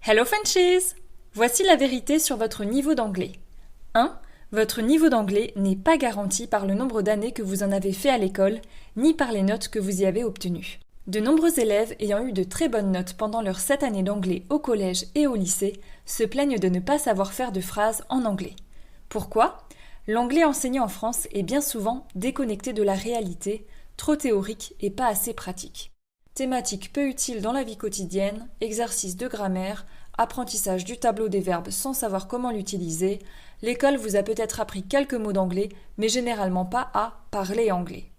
Hello Frenchies! Voici la vérité sur votre niveau d'anglais. 1. Votre niveau d'anglais n'est pas garanti par le nombre d'années que vous en avez fait à l'école, ni par les notes que vous y avez obtenues. De nombreux élèves ayant eu de très bonnes notes pendant leurs 7 années d'anglais au collège et au lycée se plaignent de ne pas savoir faire de phrases en anglais. Pourquoi ? L'anglais enseigné en France est bien souvent déconnecté de la réalité, trop théorique et pas assez pratique. Thématiques peu utiles dans la vie quotidienne, exercices de grammaire, apprentissage du tableau des verbes sans savoir comment l'utiliser, l'école vous a peut-être appris quelques mots d'anglais, mais généralement pas à parler anglais.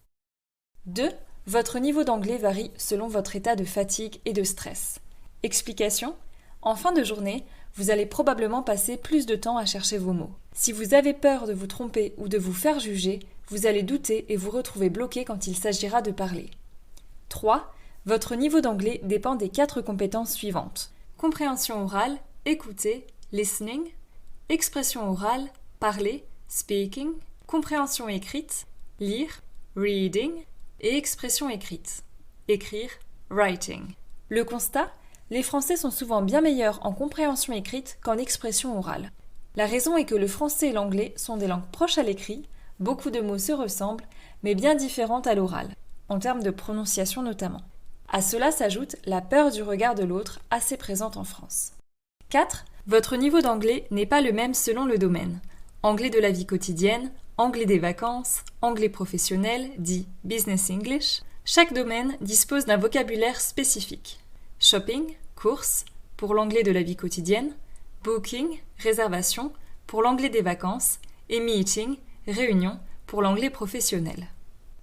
2. Votre niveau d'anglais varie selon votre état de fatigue et de stress. Explication : en fin de journée, vous allez probablement passer plus de temps à chercher vos mots. Si vous avez peur de vous tromper ou de vous faire juger, vous allez douter et vous retrouver bloqué quand il s'agira de parler. 3. Votre niveau d'anglais dépend des 4 compétences suivantes. Compréhension orale, écouter, listening, expression orale, parler, speaking, compréhension écrite, lire, reading, et expression écrite, écrire, writing. Le constat ? Les Français sont souvent bien meilleurs en compréhension écrite qu'en expression orale. La raison est que le français et l'anglais sont des langues proches à l'écrit, beaucoup de mots se ressemblent, mais bien différentes à l'oral, en termes de prononciation notamment. À cela s'ajoute la peur du regard de l'autre, assez présente en France. 4. Votre niveau d'anglais n'est pas le même selon le domaine. Anglais de la vie quotidienne, anglais des vacances, anglais professionnel, dit business English. Chaque domaine dispose d'un vocabulaire spécifique. Shopping, courses, pour l'anglais de la vie quotidienne, booking, réservation, pour l'anglais des vacances, et meeting, réunion, pour l'anglais professionnel.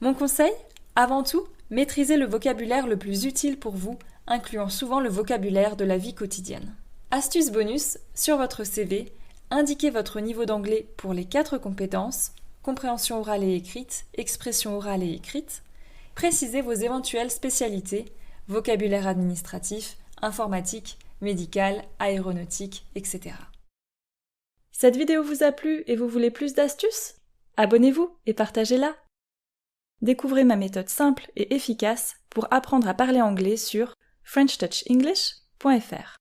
Mon conseil ? Avant tout, maîtrisez le vocabulaire le plus utile pour vous, incluant souvent le vocabulaire de la vie quotidienne. Astuce bonus, sur votre CV, indiquez votre niveau d'anglais pour les 4 compétences, compréhension orale et écrite, expression orale et écrite. Précisez vos éventuelles spécialités, vocabulaire administratif, informatique, médical, aéronautique, etc. Cette vidéo vous a plu et vous voulez plus d'astuces ? Abonnez-vous et partagez-la. Découvrez ma méthode simple et efficace pour apprendre à parler anglais sur FrenchTouchEnglish.fr.